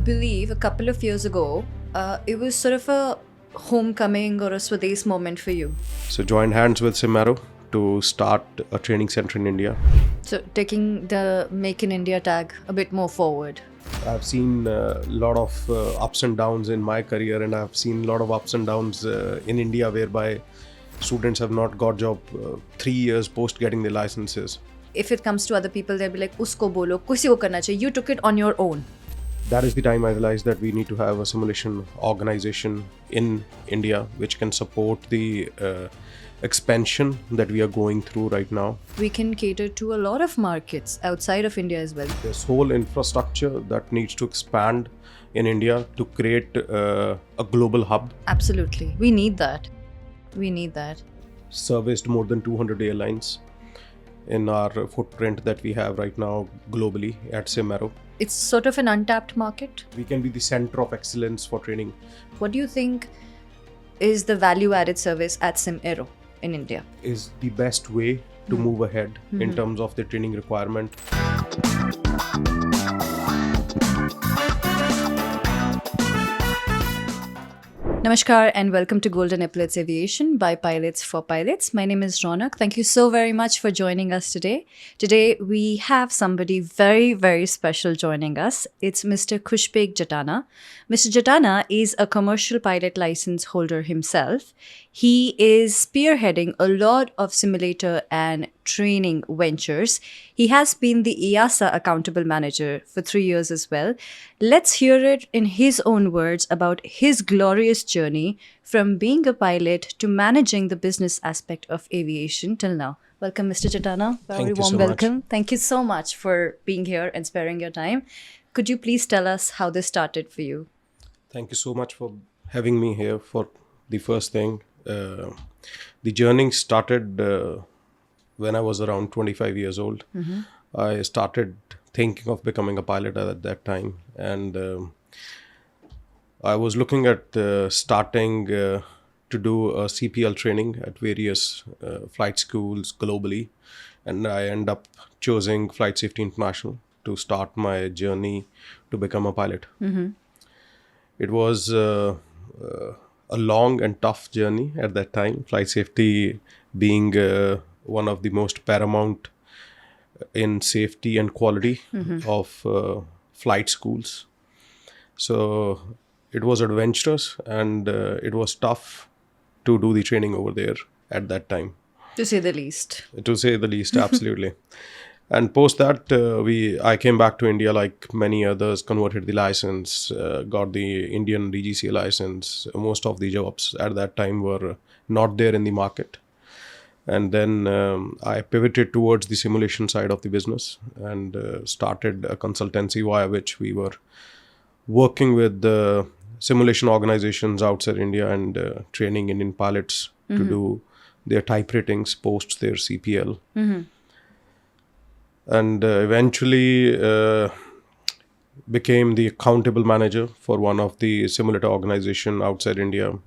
believe a couple of years ago, it was sort of a homecoming or a Swades moment for you. So joined hands with SimAero to start a training center in India. So taking the Make in India tag a bit more forward. I've seen a lot of ups and downs in my career, and I've seen a lot of ups and downs in India whereby students have not got job 3 years post getting their licenses. If it comes to other people, they'll be like, usko bolo, kisi ko karna chahiye. You took it on your own. That is the time I realized that we need to have a simulation organization in India which can support the expansion that we are going through right now. We can cater to a lot of markets outside of India as well. This whole infrastructure that needs to expand in India to create a global hub. Absolutely. We need that. We need that. Serviced more than 200 airlines in our footprint that we have right now globally at SimAero. It's sort of an untapped market. We can be the center of excellence for training. What do you think is the value-added service at SimAero in India? Is the best way to move ahead in terms of the training requirement. Namaskar and welcome to Golden Epaulettes Aviation by Pilots for Pilots. My name is Ronak. Thank you so very much for joining us today. Today we have somebody very, very special joining us. It's Mr. Khushbeg Jatana. Mr. Jattana is a commercial pilot license holder himself. He is spearheading a lot of simulator and training ventures. He has been the EASA accountable manager for 3 years as well. Let's hear it in his own words about his glorious journey from being a pilot to managing the business aspect of aviation till now. Welcome, Mr. Jatana. Very warm welcome. Thank you so much for being here and sparing your time. Could you please tell us how this started for you? Thank you so much for having me here for the first thing. The journey started when I was around 25 years old. I started thinking of becoming a pilot at that time, and I was looking at starting to do a CPL training at various flight schools globally, and I end up choosing Flight Safety International to start my journey to become a pilot. It was a long and tough journey at that time, flight safety being one of the most paramount in safety and quality of flight schools. So it was adventurous and it was tough to do the training over there at that time. To say the least. To say the least, absolutely. And post that, I came back to India like many others, converted the license, got the Indian DGCA license. Most of the jobs at that time were not there in the market. And then I pivoted towards the simulation side of the business and started a consultancy via which we were working with the simulation organizations outside India and training Indian pilots to do their type ratings post their CPL. And eventually became the accountable manager for one of the simulator organization outside India.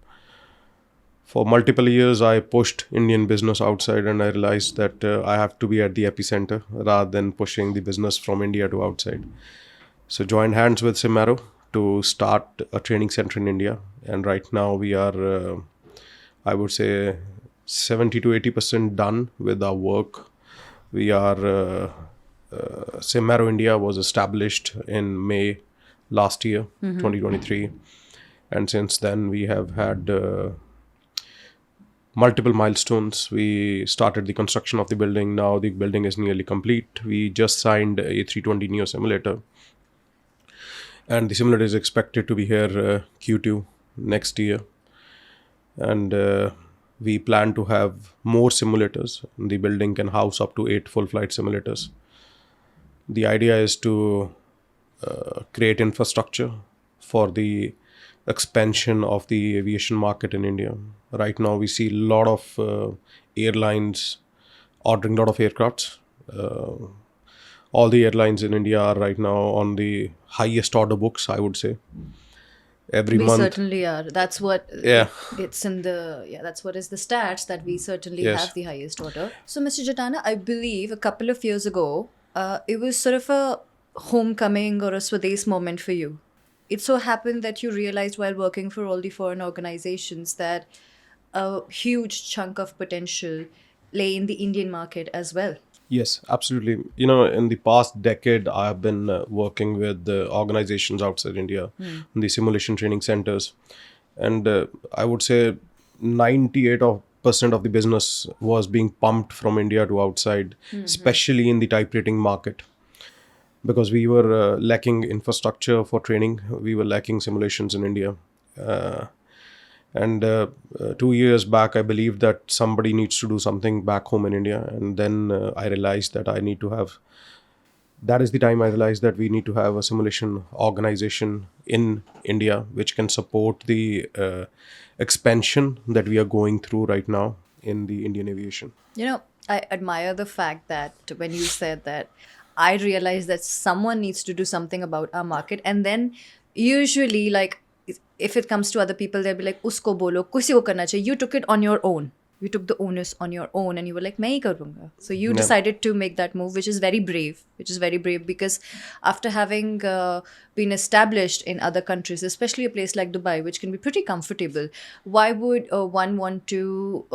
For multiple years, I pushed Indian business outside, and I realized that I have to be at the epicenter rather than pushing the business from India to outside. So joined hands with SimAero to start a training center in India. And right now we are, I would say, 70 to 80% done with our work. We are, SimAero India was established in May last year, 2023. And since then, we have had multiple milestones. We started the construction of the building. Now the building is nearly complete. We just signed a 320 Neo simulator. And the simulator is expected to be here Q2 next year. And we plan to have more simulators. The building can house up to 8 full flight simulators. The idea is to create infrastructure for the expansion of the aviation market in India. Right now, we see a lot of airlines ordering a lot of aircrafts. All the airlines in India are right now on the highest order books, I would say. Every month. We certainly are. That's what it's in the, that's what is the stats that we certainly have the highest order. So Mr. Jatana, I believe a couple of years ago, it was sort of a homecoming or a Swades moment for you. it so happened that you realized while working for all the foreign organizations that a huge chunk of potential lay in the Indian market as well. Yes, absolutely. You know, in the past decade, I've been working with organizations outside India, in the simulation training centers, and I would say 98% of the business was being pumped from India to outside, especially in the typewriting market, because we were lacking infrastructure for training. We were lacking simulations in India. And 2 years back, I believed that somebody needs to do something back home in India. And then I realized that I need to have, that is the time I realized that we need to have a simulation organization in India, which can support the expansion that we are going through right now in the Indian aviation. You know, I admire the fact that when you said that, I realized that someone needs to do something about our market. And then usually, like, if it comes to other people, they'll be like, usko bolo, kisi ko karna chahiye. You took it on your own. You took the onus on your own and you were like, main hi karunga. So you decided to make that move, which is very brave, because after having been established in other countries, especially a place like Dubai, which can be pretty comfortable, why would one want to,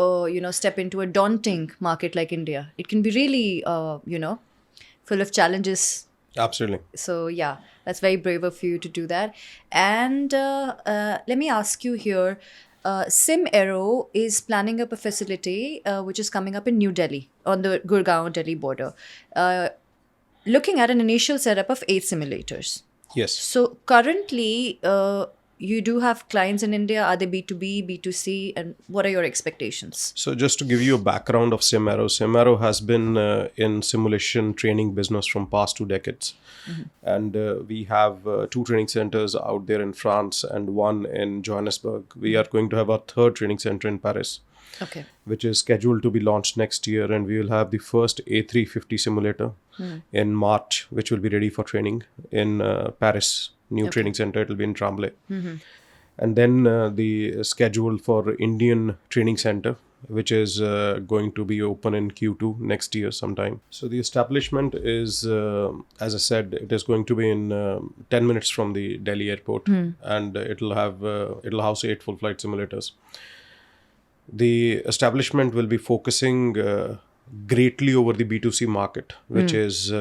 step into a daunting market like India? It can be really, full of challenges. Absolutely. So yeah, that's very brave of you to do that. And let me ask you here, SimAero is planning up a facility which is coming up in New Delhi on the Gurgaon-Delhi border, looking at an initial setup of 8 simulators. Yes. So currently, you do have clients in India. Are they B2B, B2C, and what are your expectations? So just to give you a background of SimAero has been in simulation training business from past 2 decades. And we have 2 training centers out there in France and 1 in Johannesburg. We are going to have our 3rd training center in Paris, which is scheduled to be launched next year. And we will have the first A350 simulator in March, which will be ready for training in Paris. New training center, it will be in Tremblay. And then the schedule for Indian training center, which is going to be open in Q2 next year sometime. So the establishment is, as I said, it is going to be in 10 minutes from the Delhi airport, and it'll house 8 full flight simulators. The establishment will be focusing greatly over the B2C market, which is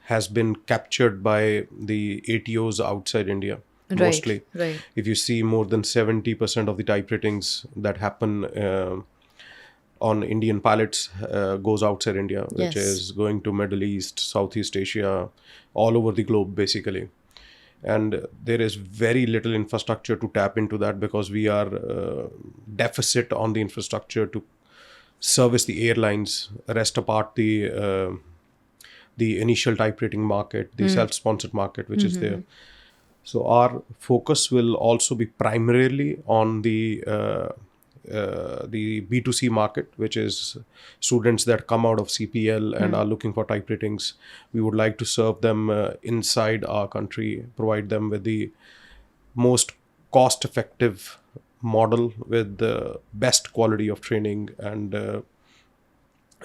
has been captured by the FTOs outside India mostly. Right. If you see, more than 70% of the typewritings that happen on Indian pilots goes outside India, which is going to Middle East, Southeast Asia, all over the globe basically. And there is very little infrastructure to tap into that, because we are deficit on the infrastructure to service the airlines, rest apart the initial typewriting market, the self-sponsored market, which is there. So our focus will also be primarily on the B2C market, which is students that come out of CPL and are looking for typewritings. We would like to serve them inside our country, provide them with the most cost-effective model with the best quality of training, and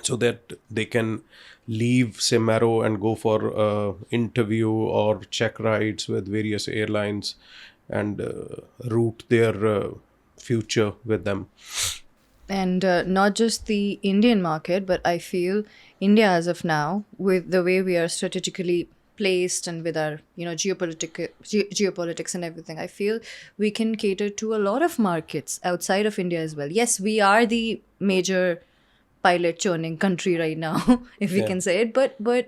so that they can leave SimAero and go for interview or check rides with various airlines and route their future with them. And not just the Indian market, but I feel India as of now, with the way we are strategically placed and with our geopolitics and everything, I feel we can cater to a lot of markets outside of India as well. Yes, we are the major pilot churning country right now, if we can say it, but we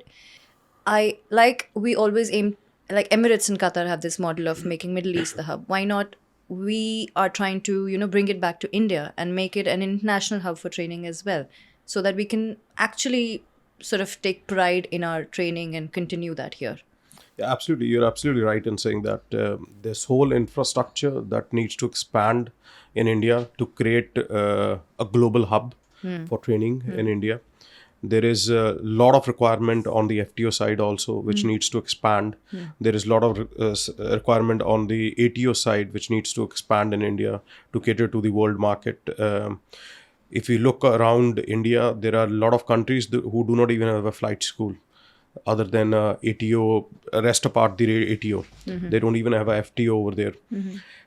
always aim, like Emirates and Qatar have this model of making Middle East the hub. Why not we are trying to bring it back to India and make it an international hub for training as well, so that we can actually sort of take pride in our training and continue that here. Yeah, absolutely. You're absolutely right in saying that this whole infrastructure that needs to expand in India to create a global hub for training in India. There is a lot of requirement on the FTO side also, which needs to expand. There is a lot of requirement on the ATO side, which needs to expand in India to cater to the world market. If you look around India, there are a lot of countries who do not even have a flight school. other than ATO, rest apart the ATO. They don't even have a FTO over there.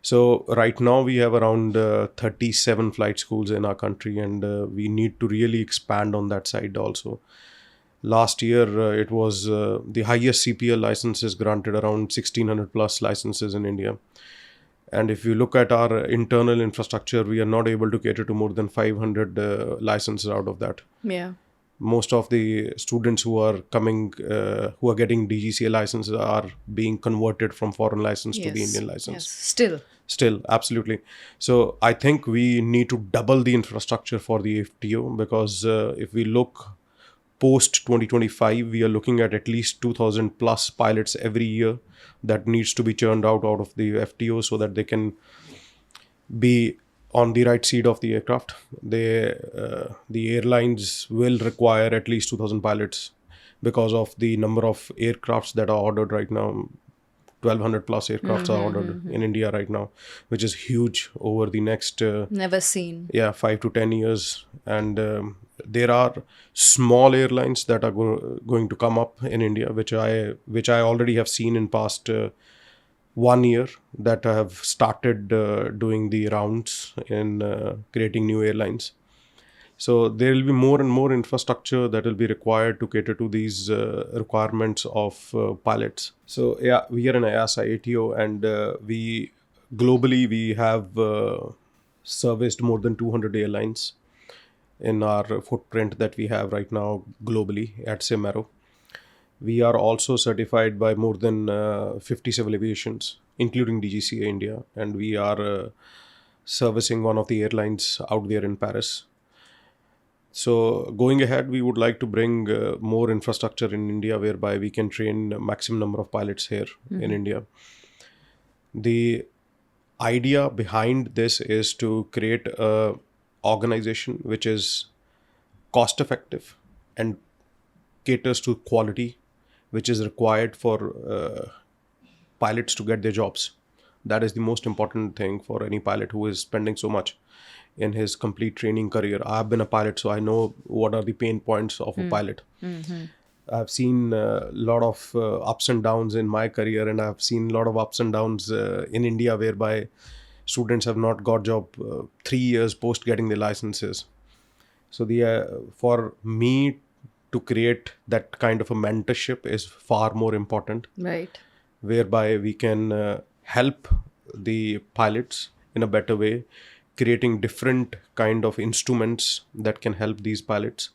So right now we have around 37 flight schools in our country, and we need to really expand on that side also. Last year, it was the highest CPL licenses granted, around 1600 plus licenses in India. And if you look at our internal infrastructure, we are not able to cater to more than 500 licenses out of that. Yeah. Most of the students who are coming, who are getting DGCA licenses are being converted from foreign license to the Indian license. Yes. Still, absolutely. So I think we need to double the infrastructure for the FTO, because if we look post 2025, we are looking at least 2000 plus pilots every year that needs to be churned out of the FTO, so that they can be on the right seat of the aircraft. The airlines will require at least 2000 pilots because of the number of aircrafts that are ordered right now. 1200 plus aircrafts are ordered in India right now, which is huge over the next never seen 5 to 10 years. And there are small airlines that are going to come up in India, which I already have seen in past 1 year, that have started doing the rounds in creating new airlines. So there will be more and more infrastructure that will be required to cater to these requirements of pilots. So yeah, we are an EASA ATO, and we globally have serviced more than 200 airlines in our footprint that we have right now globally at SimAero. We are also certified by more than 50 civil aviations, including DGCA India, and we are servicing one of the airlines out there in Paris. So going ahead, we would like to bring more infrastructure in India, whereby we can train a maximum number of pilots here in India. The idea behind this is to create a organization which is cost effective and caters to quality, which is required for pilots to get their jobs. That is the most important thing for any pilot who is spending so much in his complete training career. I've been a pilot, so I know what are the pain points of a pilot. I've seen a lot of ups and downs in my career, and I've seen a lot of ups and downs in India, whereby students have not got job 3 years post getting their licenses. So for me to create that kind of a mentorship is far more important, right, whereby we can help the pilots in a better way, creating different kind of instruments that can help these pilots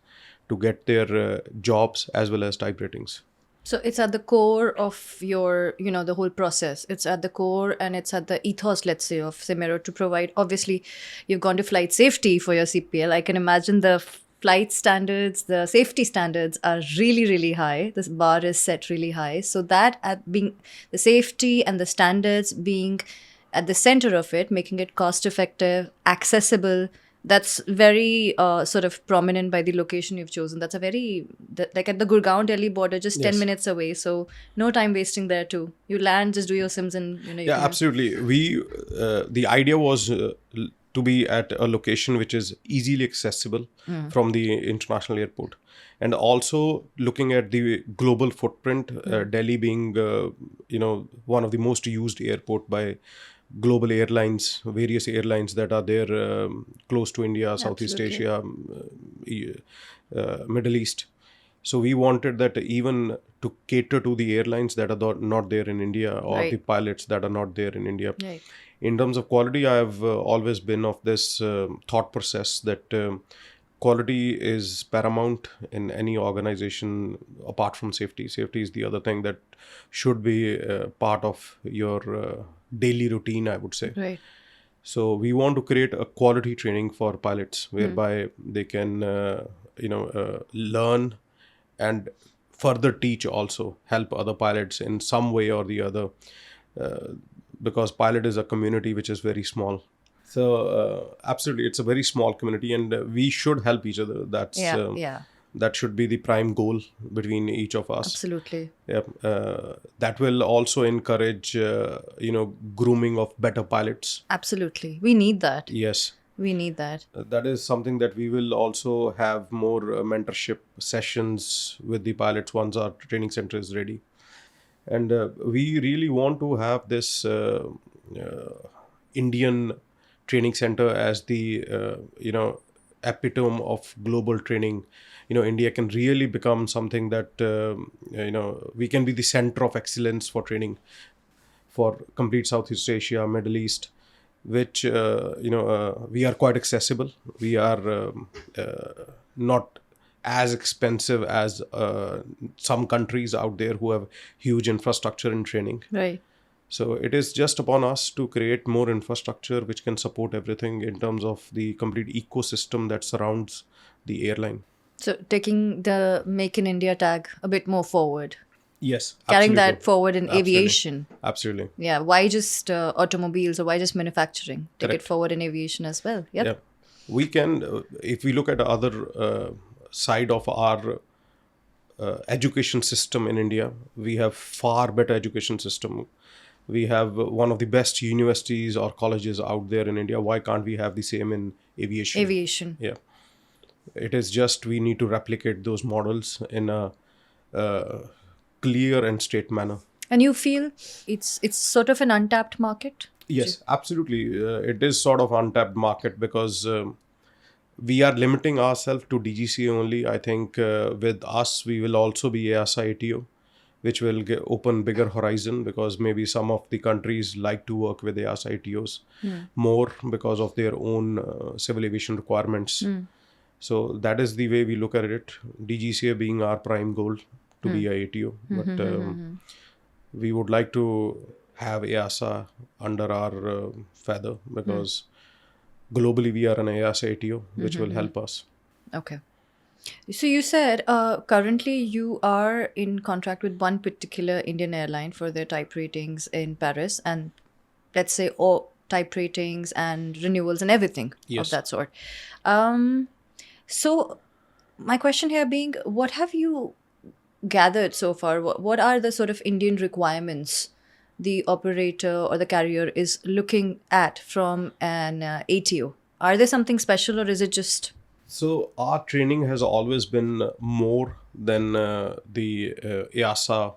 to get their jobs as well as type ratings. So it's at the core of your, the whole process. It's at the core, and it's at the ethos, let's say, of SimAero to provide. Obviously, you've gone to flight safety for your CPL. I can imagine the flight standards, the safety standards are really, really high. This bar is set really high. So that being the safety and the standards being at the center of it, making it cost effective, accessible, that's very sort of prominent by the location you've chosen. That's like at the Gurgaon Delhi border, just 10 minutes away. So no time wasting there too. You land, just do your sims, and yeah, absolutely. The idea was to be at a location which is easily accessible from the international airport, and also looking at the global footprint. Delhi being one of the most used airport by global airlines, various airlines that are there close to India, Southeast Asia, Middle East. So we wanted that even to cater to the airlines that are not there in India, or the pilots that are not there in India. Right. In terms of quality, I have always been of this thought process that quality is paramount in any organization apart from safety. Safety is the other thing that should be part of your daily routine, I would say. Right. So we want to create a quality training for pilots, whereby they can learn and further teach, also help other pilots in some way or the other, because pilot is a community which is very small. So absolutely, it's a very small community, and we should help each other. That's that should be the prime goal between each of us. Absolutely. That will also encourage grooming of better pilots. Absolutely, we need that. Yes. We need that. That is something that we will also have more mentorship sessions with the pilots once our training center is ready. And we really want to have this Indian training center as the, epitome of global training. India can really become something that, we can be the center of excellence for training for complete Southeast Asia, Middle East, which, we are quite accessible. We are not as expensive as some countries out there who have huge infrastructure in training. Right. So it is just upon us to create more infrastructure which can support everything in terms of the complete ecosystem that surrounds the airline. So taking the Make in India tag a bit more forward. Yes. Carrying absolutely. that forward in Absolutely. aviation. Absolutely. Yeah. Why just automobiles, or why just manufacturing? Take Correct. it forward in aviation as well. Yep. Yeah. We can, if we look at the other side of our education system in India, we have far better education system. We have one of the best universities or colleges out there in India. Why can't we have the same in aviation? Aviation. Yeah. It is just we need to replicate those models in a clear and straight manner. And you feel it's sort of an untapped market? Yes, absolutely. It is sort of untapped market because we are limiting ourselves to DGCA only. I think with us, we will also be EASA ATO, which will open bigger horizon because maybe some of the countries like to work with EASA ATOs more because of their own civil aviation requirements. So that is the way we look at it. DGCA being our prime goal to be a ATO. But we would like to have EASA under our feather because globally we are an EASA ATO, which will help us. Okay. So you said currently you are in contract with one particular Indian airline for their type ratings in Paris, and let's say all type ratings and renewals and everything of that sort. So my question here being, what have you gathered so far? What are the sort of Indian requirements the operator or the carrier is looking at from an ATO? Are there something special, or is it just... So our training has always been more than the EASA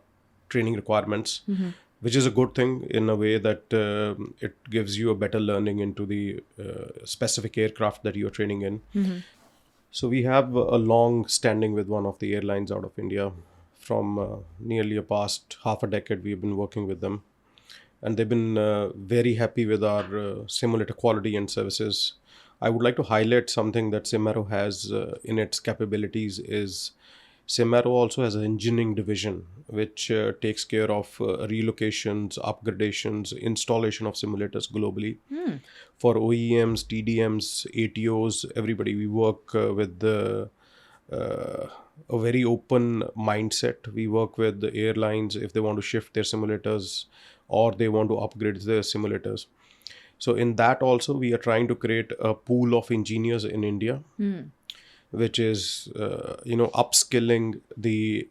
training requirements, which is a good thing in a way that it gives you a better learning into the specific aircraft that you're training in. So we have a long standing with one of the airlines out of India. From nearly a past half a decade, we've been working with them. And they've been very happy with our simulator quality and services. I would like to highlight something that SimAero has in its capabilities is SimAero also has an engineering division which takes care of relocations, upgradations, installation of simulators globally. For OEMs, TDMs, ATOs, everybody. We work with a very open mindset. We work with the airlines if they want to shift their simulators or they want to upgrade their simulators. So in that also, we are trying to create a pool of engineers in India, which is, upskilling the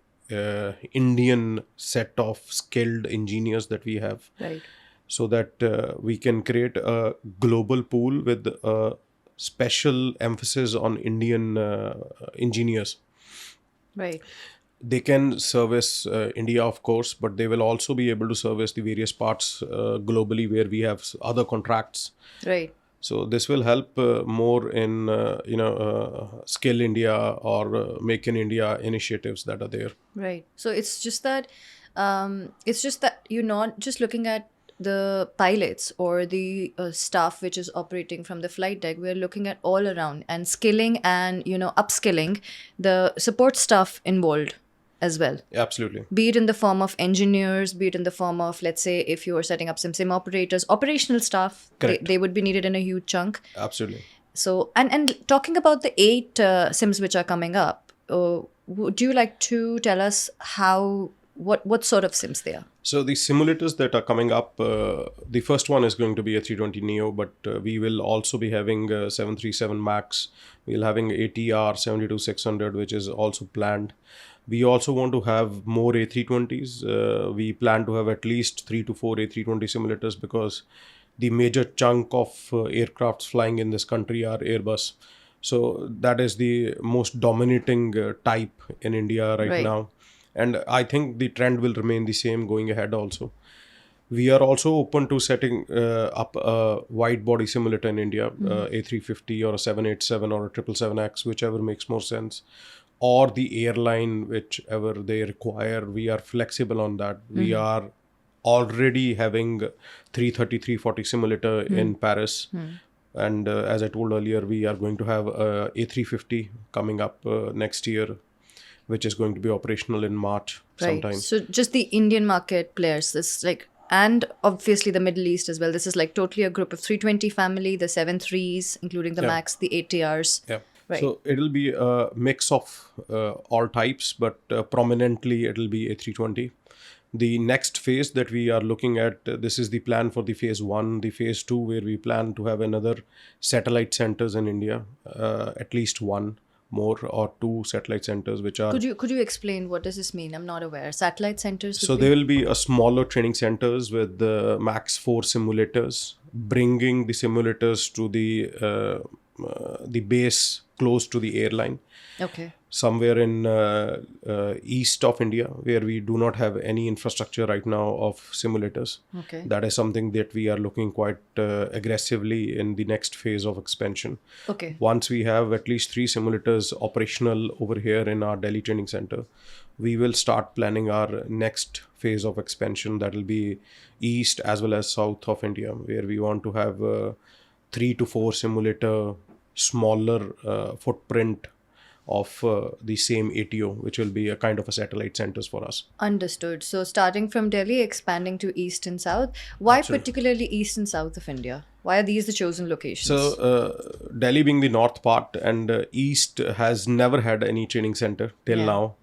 Indian set of skilled engineers that we have. Right. So that we can create a global pool with a special emphasis on Indian engineers. Right. They can service India, of course, but they will also be able to service the various parts globally where we have other contracts. Right. So this will help more in, Skill India or Make in India initiatives that are there. Right. So it's just that you're not just looking at the pilots or the staff which is operating from the flight deck. We're looking at all around and skilling and, upskilling the support staff involved as well. Absolutely. Be it in the form of engineers, be it in the form of, let's say, if you are setting up sim operators, operational staff, they would be needed in a huge chunk. Absolutely. So, and talking about the 8 sims which are coming up, would you like to tell us what sort of sims they are? So the simulators that are coming up, the first one is going to be a 320 Neo, but we will also be having 737 MAX. We'll having ATR 72-600, which is also planned. We also want to have more A320s. We plan to have at least 3 to 4 A320 simulators because the major chunk of aircrafts flying in this country are Airbus. So that is the most dominating type in India right Right. now. And I think the trend will remain the same going ahead also. We are also open to setting up a wide body simulator in India, A350 or a 787 or a 777X, whichever makes more sense, or the airline, whichever they require. We are flexible on that. We are already having 330, 340 simulator in Paris. And as I told earlier, we are going to have a A350 coming up next year, which is going to be operational in March sometime. Right. So just the Indian market players, this like, and obviously the Middle East as well. This is like totally a group of 320 family, the 7.3s, including the Yeah. MAX, the ATRs. Yeah. Right. So it'll be a mix of all types, but prominently it'll be A320. The next phase that we are looking at, this is the plan for the phase 1, the phase 2, where we plan to have another satellite centers in India, at least one more or 2 satellite centers, which are. Could you explain what does this mean? I'm not aware. Satellite centers. So there will be a smaller training centers with the max 4 simulators, bringing the simulators to the base close to the airline, Okay. somewhere in east of India, where we do not have any infrastructure right now of simulators. Okay. That is something that we are looking quite aggressively in the next phase of expansion. Okay. Once we have at least 3 simulators operational over here in our Delhi training center, we will start planning our next phase of expansion. That will be east as well as south of India, where we want to have 3 to 4 simulator, smaller footprint of the same ATO, which will be a kind of a satellite centers for us. Understood. So starting from Delhi, expanding to east and south. Why particularly east and south of India? Why are these the chosen locations? So Delhi being the north part, and east has never had any training center till now.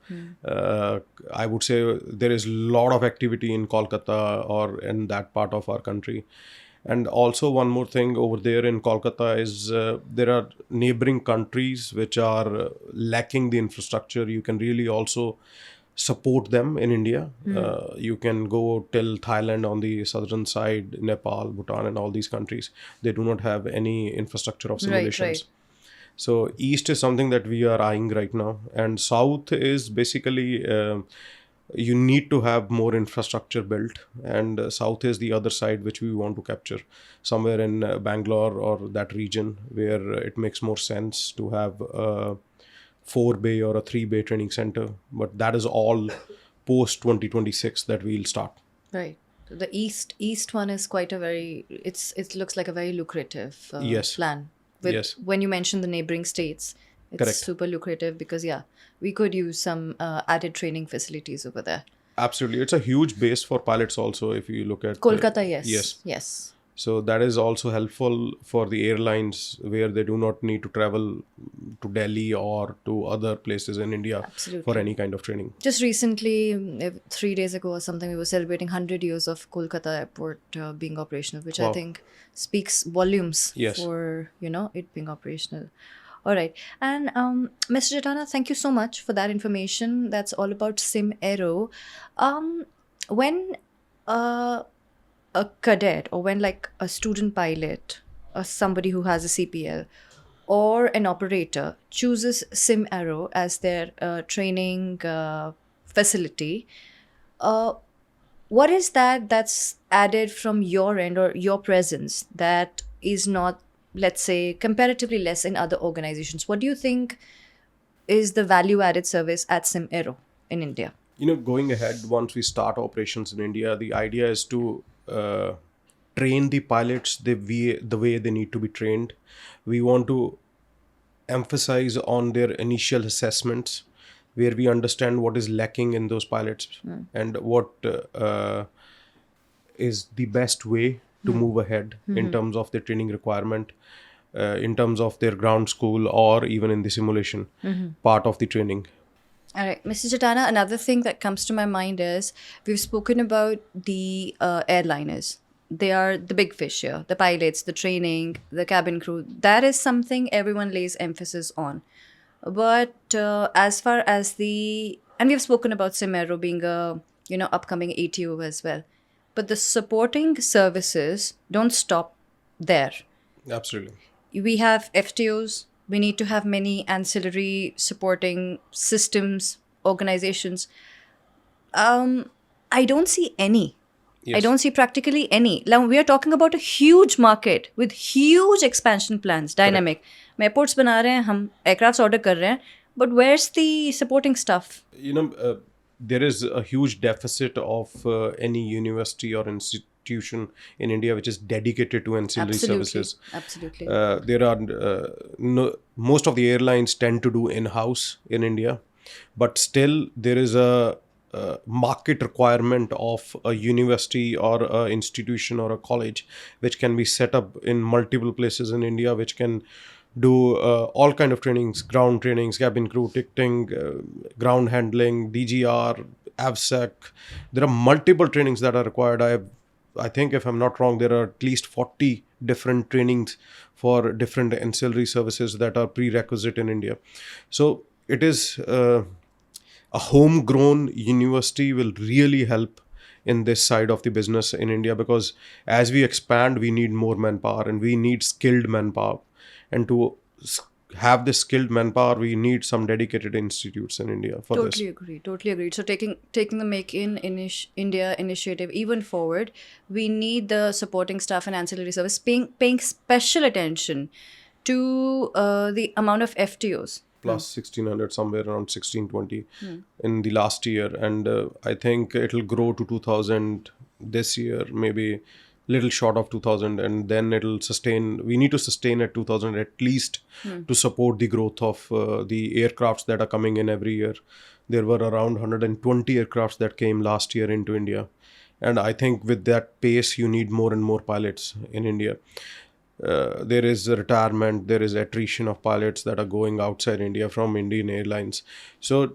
I would say there is a lot of activity in Kolkata or in that part of our country. And also one more thing over there in Kolkata is there are neighboring countries which are lacking the infrastructure. You can really also support them in India. You can go till Thailand on the southern side, Nepal, Bhutan, and all these countries. They do not have any infrastructure of simulations. Right. So east is something that we are eyeing right now, and south is basically you need to have more infrastructure built, and south is the other side which we want to capture, somewhere in Bangalore or that region, where it makes more sense to have a 4-bay or a 3-bay training center. But that is all post 2026 that we'll start. Right. The east one is quite a very, it looks like a very lucrative Yes. plan. With, when you mention the neighboring states, it's Correct. super lucrative because we could use some added training facilities over there. Absolutely. It's a huge base for pilots also, if you look at Kolkata, yes. Yes. So that is also helpful for the airlines, where they do not need to travel to Delhi or to other places in India for any kind of training. Just recently, 3 days ago or something, we were celebrating 100 years of Kolkata airport being operational, which I think speaks volumes for, it being operational. All right. And Mr. Jatana, thank you so much for that information. That's all about SimAero. When a cadet, or when like a student pilot or somebody who has a CPL or an operator chooses SimAero as their training facility, what is that's added from your end or your presence that is not, let's say, comparatively less in other organizations? What do you think is the value added service at SimAero in India? Going ahead, once we start operations in India, the idea is to train the pilots the way they need to be trained. We want to emphasize on their initial assessments, where we understand what is lacking in those pilots and what is the best way to move ahead in terms of their training requirement, in terms of their ground school, or even in the simulation part of the training. All right, Mr. Jattana, another thing that comes to my mind is we've spoken about the airliners. They are the big fish here, the pilots, the training, the cabin crew. That is something everyone lays emphasis on. But as far as and we've spoken about SimAero being a, upcoming ATO as well. but the supporting services don't stop there. Absolutely. We have FTOs. We need to have many ancillary supporting systems, organizations. I don't see any. I Yes. don't see practically any. Now, we are talking about a huge market with huge expansion plans, dynamic. हम airports बना रहे हैं, हम aircrafts order कर रहे हैं, but where's the supporting stuff? There is a huge deficit of any university or institution in India which is dedicated to ancillary services. Absolutely. There are most of the airlines tend to do in-house in India, but still there is a market requirement of a university or a institution or a college which can be set up in multiple places in India, which can do all kind of trainings, ground trainings, cabin crew ticketing, ground handling, DGR, AVSEC. There are multiple trainings that are required. I think, if I'm not wrong, there are at least 40 different trainings for different ancillary services that are prerequisite in India. So it is a homegrown university will really help in this side of the business in India, because as we expand, we need more manpower and we need skilled manpower. And to have this skilled manpower, we need some dedicated institutes in India for this. Totally agree. So taking the Make in India initiative even forward, we need the supporting staff and ancillary service paying special attention to the amount of FTOs. Plus 1600, somewhere around 1620 in the last year. And I think it'll grow to 2000 this year, maybe little short of 2000, and then it'll sustain. We need to sustain at 2000 at least to support the growth of the aircrafts that are coming in every year. There were around 120 aircrafts that came last year into India, and I think with that pace you need more and more pilots in India. There is a retirement, there is attrition of pilots that are going outside India from Indian Airlines. So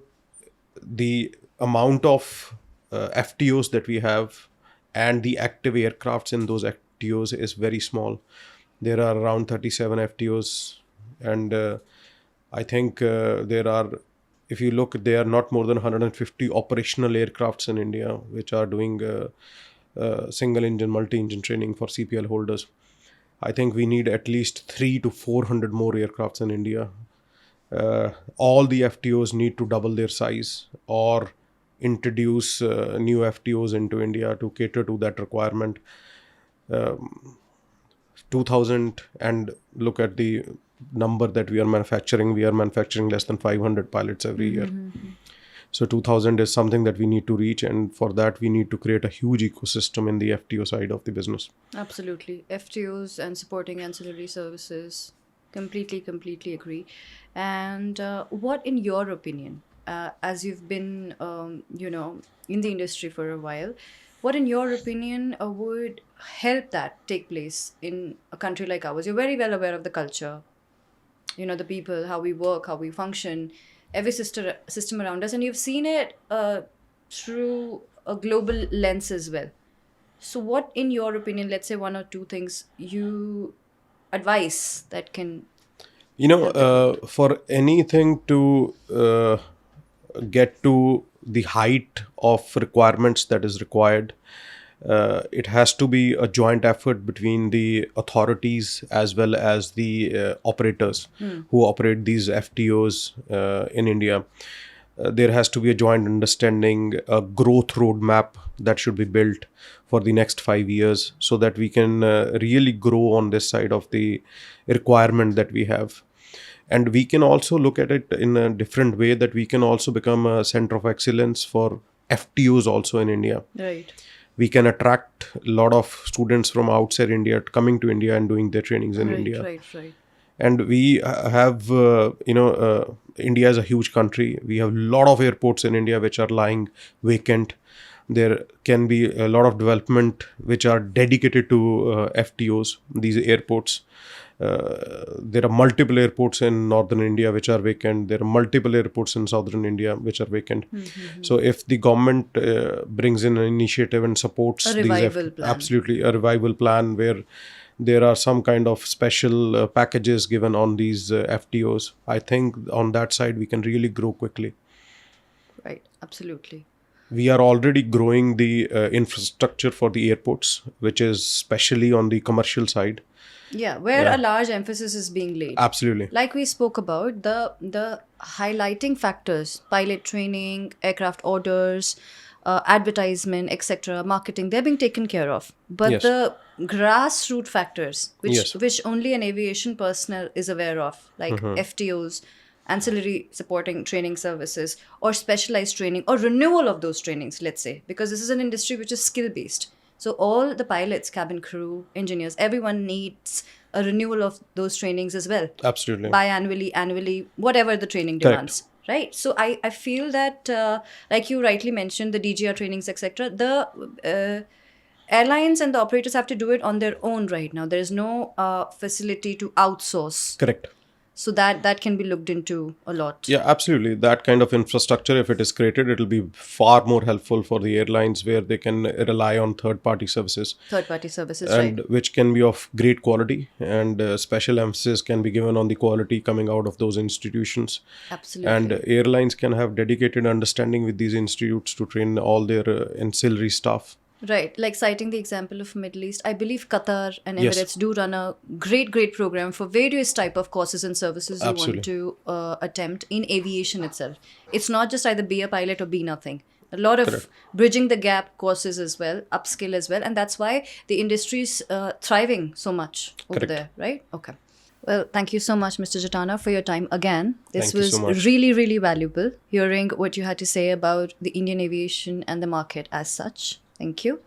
the amount of FTOs that we have and the active aircrafts in those FTOs is very small. There are around 37 FTOs, and I think there are, if you look, there are not more than 150 operational aircrafts in India which are doing single engine, multi-engine training for CPL holders. I think we need at least 300 to 400 more aircrafts in India. All the FTOs need to double their size or introduce new FTOs into India to cater to that requirement. 2000, and look at the number that we are manufacturing. We are manufacturing less than 500 pilots every year. So 2000 is something that we need to reach, and for that we need to create a huge ecosystem in the FTO side of the business. Absolutely. FTOs and supporting ancillary services. Completely agree. And what, in your opinion, as you've been, in the industry for a while, what, in your opinion, would help that take place in a country like ours? You're very well aware of the culture, the people, how we work, how we function, every system around us, and you've seen it through a global lens as well. So what, in your opinion, let's say one or two things you advise that can... For anything to get to the height of requirements that is required, it has to be a joint effort between the authorities as well as the operators who operate these FTOs in India. There has to be a joint understanding, a growth roadmap that should be built for the next 5 years, so that we can really grow on this side of the requirement that we have. And we can also look at it in a different way, that we can also become a center of excellence for FTOs also in India. Right. We can attract a lot of students from outside India coming to India and doing their trainings in India. Right. And we have, India is a huge country. We have a lot of airports in India which are lying vacant. There can be a lot of development which are dedicated to FTOs, these airports. There are multiple airports in northern India which are vacant. There are multiple airports in southern India which are vacant. So if the government brings in an initiative and supports a revival plan. Absolutely, a revival plan where there are some kind of special packages given on these FTOs, I think on that side we can really grow quickly. Right, absolutely. We are already growing the infrastructure for the airports, which is especially on the commercial side. Yeah, where a large emphasis is being laid. Absolutely. Like we spoke about, the highlighting factors, pilot training, aircraft orders, advertisement, etc., marketing, they're being taken care of. But Yes. the grassroots factors, Yes. which only an aviation personnel is aware of, like FTOs, ancillary supporting training services, or specialized training, or renewal of those trainings, let's say, because this is an industry which is skill based. So all the pilots, cabin crew, engineers, everyone needs a renewal of those trainings as well. Absolutely. Biannually, annually, whatever the training Correct. demands. Right. So I feel that, like you rightly mentioned, the DGR trainings, etc., the airlines and the operators have to do it on their own right now. There is no facility to outsource. Correct. So that can be looked into a lot. Yeah, absolutely. That kind of infrastructure, if it is created, it will be far more helpful for the airlines, where they can rely on third-party services. Third-party services, And right. which can be of great quality, and special emphasis can be given on the quality coming out of those institutions. Absolutely. And airlines can have dedicated understanding with these institutes to train all their ancillary staff. Right. Like citing the example of Middle East, I believe Qatar and Yes. Emirates do run a great program for various type of courses and services you Absolutely. want to attempt in aviation itself. It's not just either be a pilot or be nothing. A lot of Correct. bridging the gap courses as well, upskill as well. And that's why the industry is thriving so much over Correct. there, right? Okay. Well, thank you so much, Mr. Jatana, for your time again. This Thank you was so much. really valuable, hearing what you had to say about the Indian aviation and the market as such. Thank you.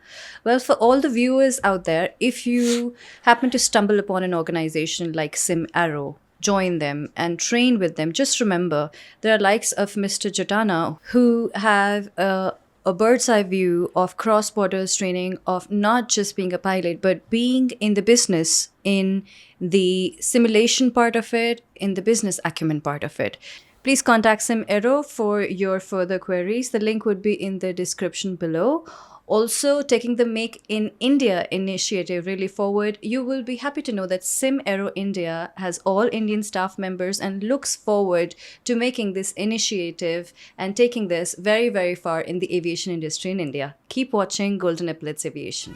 Well, for all the viewers out there, if you happen to stumble upon an organization like SimAero, join them and train with them, just remember there are likes of Mr. Jatana who have a bird's eye view of cross borders training, of not just being a pilot, but being in the business, in the simulation part of it, in the business acumen part of it. Please contact SimAero for your further queries. The link would be in the description below. Also, taking the Make in India initiative really forward, you will be happy to know that SimAero India has all Indian staff members and looks forward to making this initiative and taking this very far in the aviation industry in India. Keep watching Golden Epaulets Aviation.